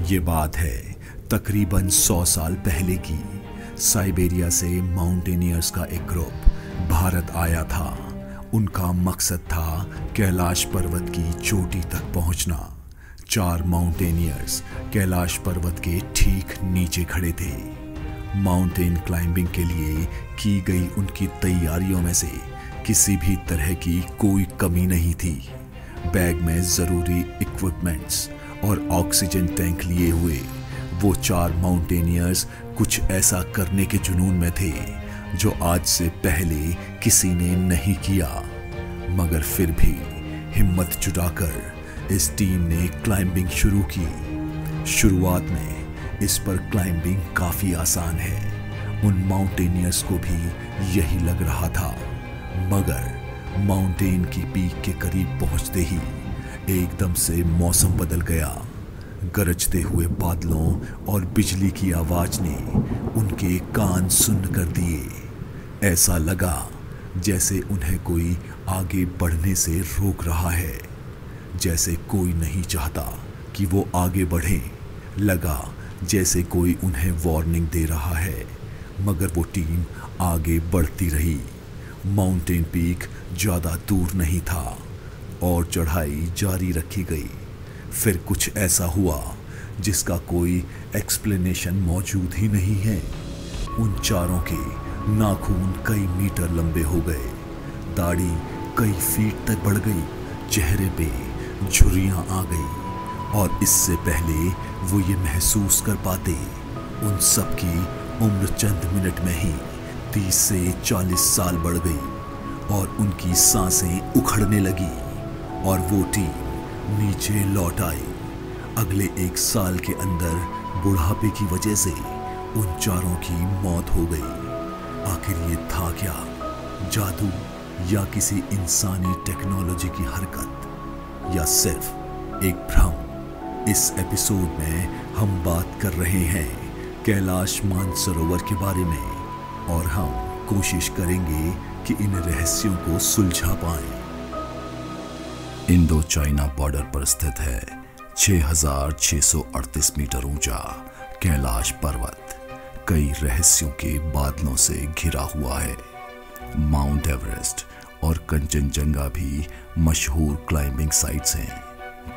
ये बात है तकरीबन 100 साल पहले की। साइबेरिया से माउंटेनियर्स का एक ग्रुप भारत आया था। उनका मकसद था कैलाश पर्वत की चोटी तक पहुंचना। 4 माउंटेनियर्स कैलाश पर्वत के ठीक नीचे खड़े थे। माउंटेन क्लाइंबिंग के लिए की गई उनकी तैयारियों में से किसी भी तरह की कोई कमी नहीं थी। बैग में ज़रूरी इक्विपमेंट्स और ऑक्सीजन टैंक लिए हुए वो 4 माउंटेनियर्स कुछ ऐसा करने के जुनून में थे जो आज से पहले किसी ने नहीं किया। मगर फिर भी हिम्मत जुटाकर इस टीम ने क्लाइंबिंग शुरू की। शुरुआत में इस पर क्लाइंबिंग काफ़ी आसान है, उन माउंटेनियर्स को भी यही लग रहा था। मगर माउंटेन की पीक के करीब पहुंचते ही एकदम से मौसम बदल गया। गरजते हुए बादलों और बिजली की आवाज ने उनके कान सुन्न कर दिए। ऐसा लगा जैसे उन्हें कोई आगे बढ़ने से रोक रहा है, जैसे कोई नहीं चाहता कि वो आगे बढ़ें। लगा जैसे कोई उन्हें वार्निंग दे रहा है, मगर वो टीम आगे बढ़ती रही। माउंटेन पीक ज़्यादा दूर नहीं था और चढ़ाई जारी रखी गई। फिर कुछ ऐसा हुआ जिसका कोई एक्सप्लेनेशन मौजूद ही नहीं है। उन चारों के नाखून कई मीटर लंबे हो गए, दाढ़ी कई फीट तक बढ़ गई, चेहरे पे झुर्रियां आ गई और इससे पहले वो ये महसूस कर पाते, उन सब की उम्र चंद मिनट में ही 30 से 40 साल बढ़ गई और उनकी सांसें उखड़ने लगी और वो टीम नीचे लौट आई। अगले 1 साल के अंदर बुढ़ापे की वजह से उन चारों की मौत हो गई। आखिर ये था क्या? जादू या किसी इंसानी टेक्नोलॉजी की हरकत या सिर्फ एक भ्रम? इस एपिसोड में हम बात कर रहे हैं कैलाश मानसरोवर के बारे में और हम कोशिश करेंगे कि इन रहस्यों को सुलझा पाएं। इंडो चाइना बॉर्डर पर स्थित है 6638 मीटर ऊंचा कैलाश पर्वत कई रहस्यों के बादलों से घिरा हुआ है। माउंट एवरेस्ट और कंचनजंगा भी मशहूर क्लाइंबिंग साइट्स हैं।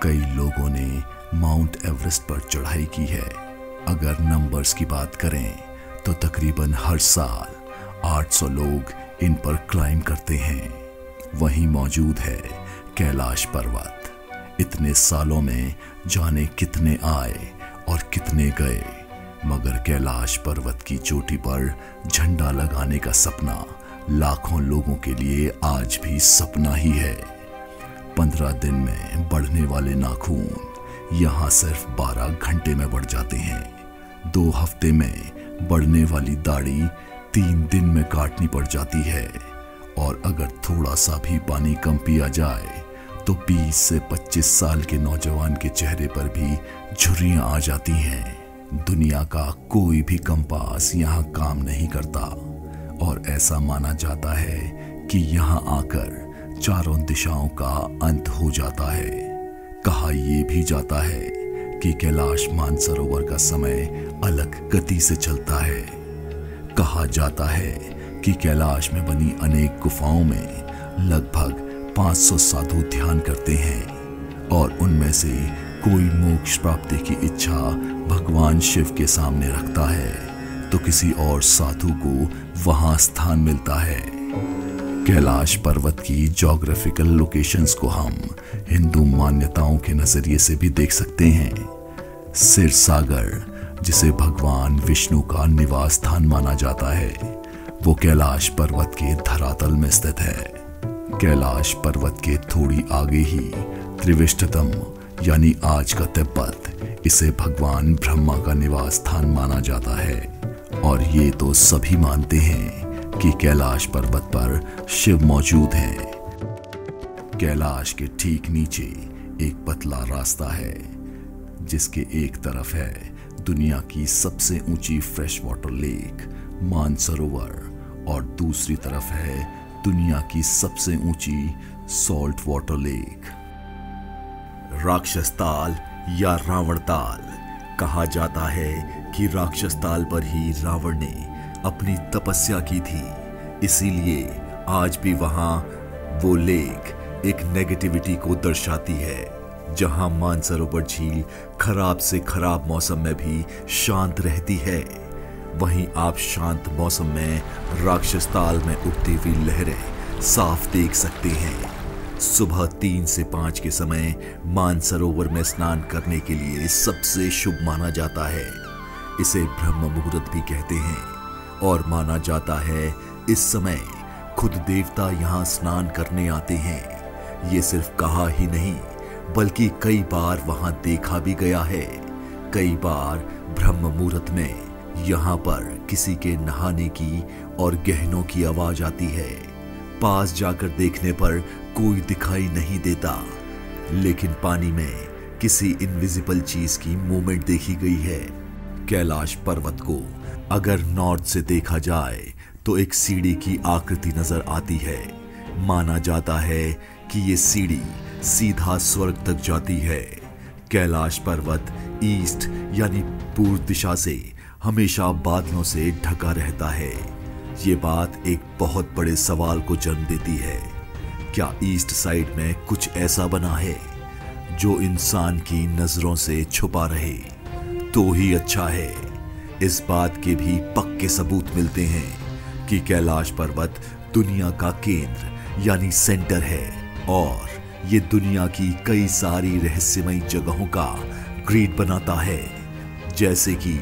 कई लोगों ने माउंट एवरेस्ट पर चढ़ाई की है। अगर नंबर्स की बात करें तो तकरीबन हर साल 800 लोग इन पर क्लाइंब करते हैं। वहीं मौजूद है कैलाश पर्वत। इतने सालों में जाने कितने आए और कितने गए, मगर कैलाश पर्वत की चोटी पर झंडा लगाने का सपना लाखों लोगों के लिए आज भी सपना ही है। 15 दिन में बढ़ने वाले नाखून यहाँ सिर्फ 12 घंटे में बढ़ जाते हैं। 2 हफ्ते में बढ़ने वाली दाढ़ी 3 दिन में काटनी पड़ जाती है और अगर थोड़ा सा भी पानी कम पिया जाए तो 20 से 25 साल के नौजवान के चेहरे पर भी झुर्रियां आ जाती हैं। दुनिया का कोई भी कंपास यहाँ काम नहीं करता और ऐसा माना जाता है कि यहाँ आकर चारों दिशाओं का अंत हो जाता है। कहा यह भी जाता है कि कैलाश मानसरोवर का समय अलग गति से चलता है। कहा जाता है कि कैलाश में बनी अनेक गुफाओं में लगभग 500 साधु ध्यान करते हैं और उनमें से कोई मोक्ष प्राप्ति की इच्छा भगवान शिव के सामने रखता है तो किसी और साधु को वहां स्थान मिलता है। कैलाश पर्वत की ज्योग्राफिकल लोकेशंस को हम हिंदू मान्यताओं के नजरिए से भी देख सकते हैं। सिरसागर, जिसे भगवान विष्णु का निवास स्थान माना जाता है, वो कैलाश पर्वत के धरातल में स्थित है। कैलाश पर्वत के थोड़ी आगे ही त्रिविष्टतम यानी आज का तिब्बत, इसे भगवान ब्रह्मा का निवास स्थान माना जाता है और ये तो सभी मानते हैं कि कैलाश पर्वत पर शिव मौजूद हैं। कैलाश के ठीक नीचे एक पतला रास्ता है जिसके एक तरफ है दुनिया की सबसे ऊंची फ्रेश वाटर लेक मानसरोवर और दूसरी तरफ है दुनिया की सबसे ऊंची सॉल्ट वाटर लेक। राक्षस ताल या रावण ताल कहा जाता है कि राक्षस ताल पर ही रावण ने अपनी तपस्या की थी, इसीलिए आज भी वहां वो लेक एक नेगेटिविटी को दर्शाती है। जहां मानसरोवर झील खराब से खराब मौसम में भी शांत रहती है, वहीं आप शांत मौसम में राक्षस ताल में उठती हुई लहरें साफ देख सकते हैं। सुबह 3 से 5 के समय मानसरोवर में स्नान करने के लिए सबसे शुभ माना जाता है। इसे ब्रह्म मुहूर्त भी कहते हैं और माना जाता है इस समय खुद देवता यहाँ स्नान करने आते हैं। ये सिर्फ कहा ही नहीं बल्कि कई बार वहां देखा भी गया है। कई बार ब्रह्म मुहूर्त में यहाँ पर किसी के नहाने की और गहनों की आवाज आती है। पास जाकर देखने पर कोई दिखाई नहीं देता, लेकिन पानी में किसी इनविजिबल चीज की मूवमेंट देखी गई है। कैलाश पर्वत को अगर नॉर्थ से देखा जाए तो एक सीढ़ी की आकृति नजर आती है। माना जाता है कि ये सीढ़ी सीधा स्वर्ग तक जाती है। कैलाश पर्वत ईस्ट यानी पूर्व दिशा से हमेशा बादलों से ढका रहता है। ये बात एक बहुत बड़े सवाल को जन्म देती है। क्या ईस्ट साइड में कुछ ऐसा बना है जो इंसान की नजरों से छुपा रहे? तो ही अच्छा है। इस बात के भी पक्के सबूत मिलते हैं कि कैलाश पर्वत दुनिया का केंद्र यानी सेंटर है और ये दुनिया की कई सारी रहस्यमयी जगहों का ग्रिड बनाता है। जैसे कि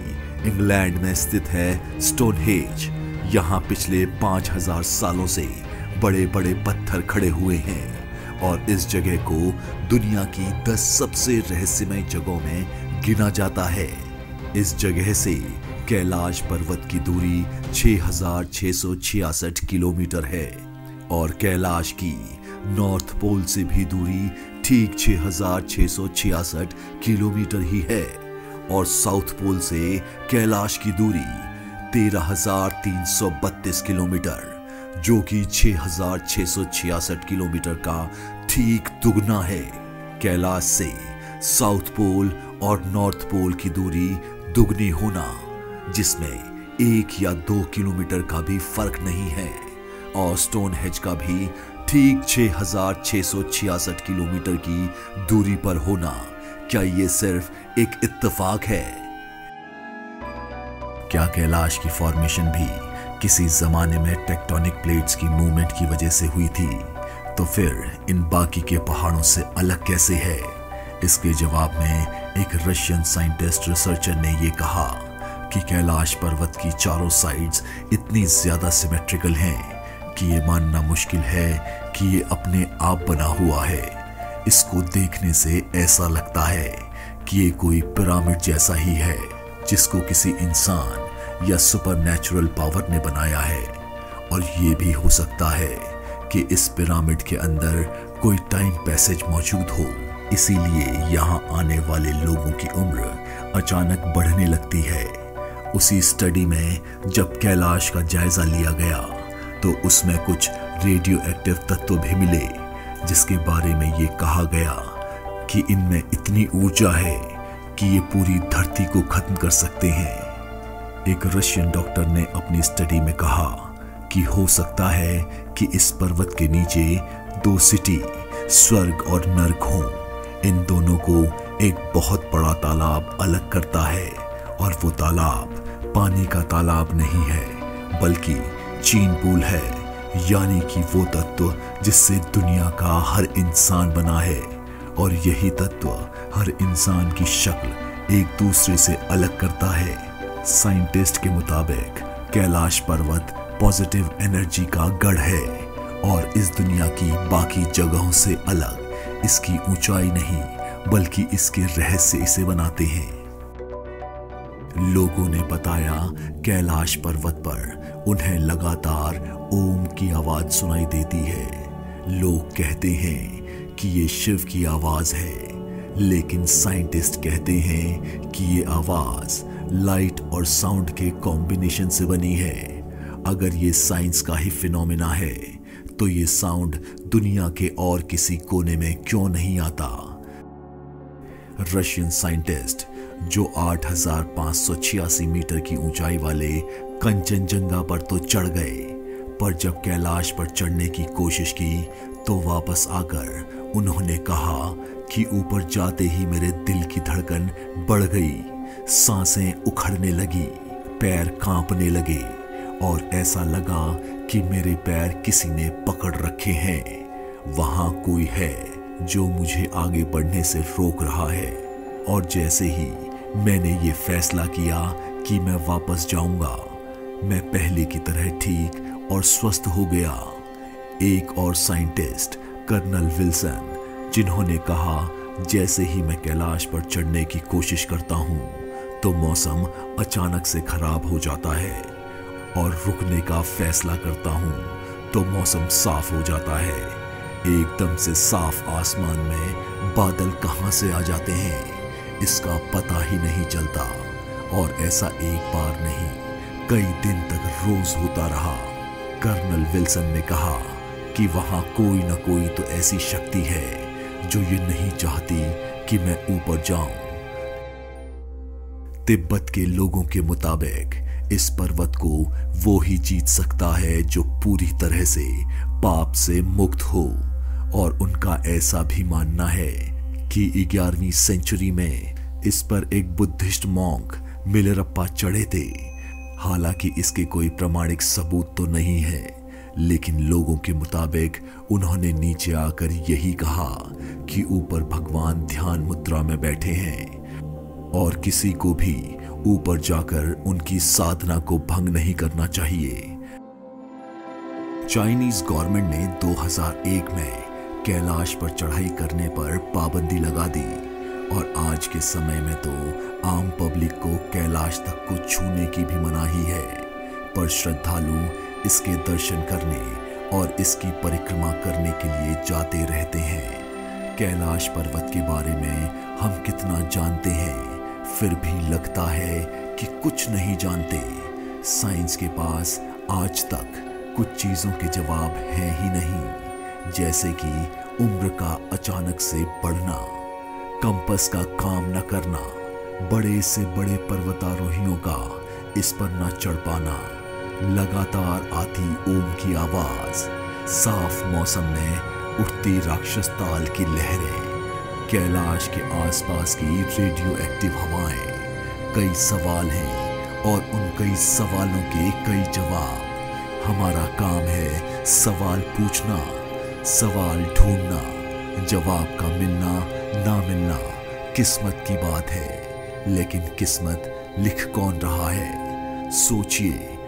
इंग्लैंड में स्थित है स्टोनहेंज। यहाँ पिछले 5000 सालों से बड़े बड़े पत्थर खड़े हुए हैं और इस जगह को दुनिया की 10 सबसे रहस्यमय जगहों में गिना जाता है। इस जगह से कैलाश पर्वत की दूरी 6666 किलोमीटर है और कैलाश की नॉर्थ पोल से भी दूरी ठीक 6666 किलोमीटर ही है और साउथ पोल से कैलाश की दूरी 13,332 किलोमीटर, जो कि 6,666 किलोमीटर का ठीक दुगना है। कैलाश से साउथ पोल और नॉर्थ पोल की दूरी दुगनी होना, जिसमें 1 या 2 किलोमीटर का भी फर्क नहीं है, और स्टोनहेंज का भी ठीक 6,666 किलोमीटर की दूरी पर होना, क्या ये सिर्फ एक इत्तेफाक है? क्या कैलाश की फॉर्मेशन भी किसी जमाने में टेक्टोनिक प्लेट्स की मूवमेंट की वजह से हुई थी? तो फिर इन बाकी के पहाड़ों से अलग कैसे है? इसके जवाब में एक रशियन साइंटिस्ट रिसर्चर ने ये कहा कि कैलाश पर्वत की चारों साइड्स इतनी ज्यादा सिमेट्रिकल हैं कि ये मानना मुश्किल है कि ये अपने आप बना हुआ है। इसको देखने से ऐसा लगता है कि ये कोई पिरामिड जैसा ही है, जिसको किसी इंसान या सुपरनैचुरल पावर ने बनाया है। और ये भी हो सकता है कि इस पिरामिड के अंदर कोई टाइम पैसेज मौजूद हो, इसीलिए यहाँ आने वाले लोगों की उम्र अचानक बढ़ने लगती है। उसी स्टडी में जब कैलाश का जायजा लिया गया तो उसमें कुछ रेडियो एक्टिव तत्व भी मिले, जिसके बारे में ये कहा गया कि इनमें इतनी ऊर्जा है कि ये पूरी धरती को खत्म कर सकते हैं। एक रशियन डॉक्टर ने अपनी स्टडी में कहा कि हो सकता है कि इस पर्वत के नीचे 2 सिटी, स्वर्ग और नर्क हों। इन दोनों को एक बहुत बड़ा तालाब अलग करता है, और वो तालाब पानी का तालाब नहीं है बल्कि चीन पूल है, यानी कि वो तत्व जिससे दुनिया का हर इंसान बना है, और यही तत्व हर इंसान की शक्ल एक दूसरे से अलग करता है। साइंटिस्ट के मुताबिक कैलाश पर्वत पॉजिटिव एनर्जी का गढ़ है और इस दुनिया की बाकी जगहों से अलग इसकी ऊंचाई नहीं बल्कि इसके रहस्य इसे बनाते हैं। लोगों ने बताया कैलाश पर्वत पर उन्हें लगातार ओम की आवाज सुनाई देती है। लोग कहते हैं कि ये शिव की आवाज है, लेकिन साइंटिस्ट कहते हैं कि ये आवाज लाइट और साउंड के कॉम्बिनेशन से बनी है। अगर ये साइंस का ही फिनोमेना है तो ये साउंड दुनिया के और किसी कोने में क्यों नहीं आता? रशियन साइंटिस्ट जो 8,586 मीटर की ऊंचाई वाले कंचनजंगा पर तो चढ़ गए, पर जब कैलाश पर चढ़ने की कोशिश की तो वापस आकर उन्होंने कहा कि ऊपर जाते ही मेरे दिल की धड़कन बढ़ गई, सांसें उखड़ने लगी, पैर कांपने लगे और ऐसा लगा कि मेरे पैर किसी ने पकड़ रखे हैं। वहां कोई है जो मुझे आगे बढ़ने से रोक रहा है। और जैसे ही मैंने ये फैसला किया कि मैं वापस जाऊंगा, मैं पहले की तरह ठीक और स्वस्थ हो गया। एक और साइंटिस्ट कर्नल विल्सन, जिन्होंने कहा जैसे ही मैं कैलाश पर चढ़ने की कोशिश करता हूं तो मौसम अचानक से खराब हो जाता है और रुकने का फैसला करता हूं तो मौसम साफ हो जाता है। एकदम से साफ आसमान में बादल कहां से आ जाते हैं इसका पता ही नहीं चलता। और ऐसा एक बार नहीं, कई दिन तक रोज होता रहा। कर्नल विल्सन ने कहा कि वहां कोई न कोई तो ऐसी शक्ति है जो ये नहीं चाहती कि मैं ऊपर जाऊं। तिब्बत के लोगों के मुताबिक इस पर्वत को वो ही जीत सकता है जो पूरी तरह से पाप से मुक्त हो। और उनका ऐसा भी मानना है कि 11वीं सेंचुरी में इस पर एक बुद्धिस्ट मॉन्क मिलरप्पा चढ़े थे। हालांकि इसके कोई प्रमाणिक सबूत तो नहीं है, लेकिन लोगों के मुताबिक उन्होंने नीचे आकर यही कहा कि ऊपर भगवान ध्यान मुद्रा में बैठे हैं और किसी को भी ऊपर जाकर उनकी साधना को भंग नहीं करना चाहिए। चाइनीज गवर्नमेंट ने 2001 में कैलाश पर चढ़ाई करने पर पाबंदी लगा दी और आज के समय में तो आम पब्लिक को कैलाश तक को छूने की भी मनाही है। पर श्रद्धालु इसके दर्शन करने और इसकी परिक्रमा करने के लिए जाते रहते हैं। कैलाश पर्वत के बारे में हम कितना जानते हैं, फिर भी लगता है कि कुछ नहीं जानते। साइंस के पास आज तक कुछ चीजों के जवाब हैं ही नहीं, जैसे कि उम्र का अचानक से बढ़ना, कंपास का काम न करना, बड़े से बड़े पर्वतारोहियों का इस पर न चढ़ पाना, लगातार आती ओम की आवाज, साफ मौसम में उठती राक्षस ताल की लहरें, कैलाश के आसपास की रेडियो एक्टिव हवाएं। कई सवाल हैं और उन कई सवालों के कई जवाब। हमारा काम है सवाल पूछना, सवाल ढूंढना, जवाब का मिलना ना मिलना किस्मत की बात है। लेकिन किस्मत लिख कौन रहा है? सोचिए,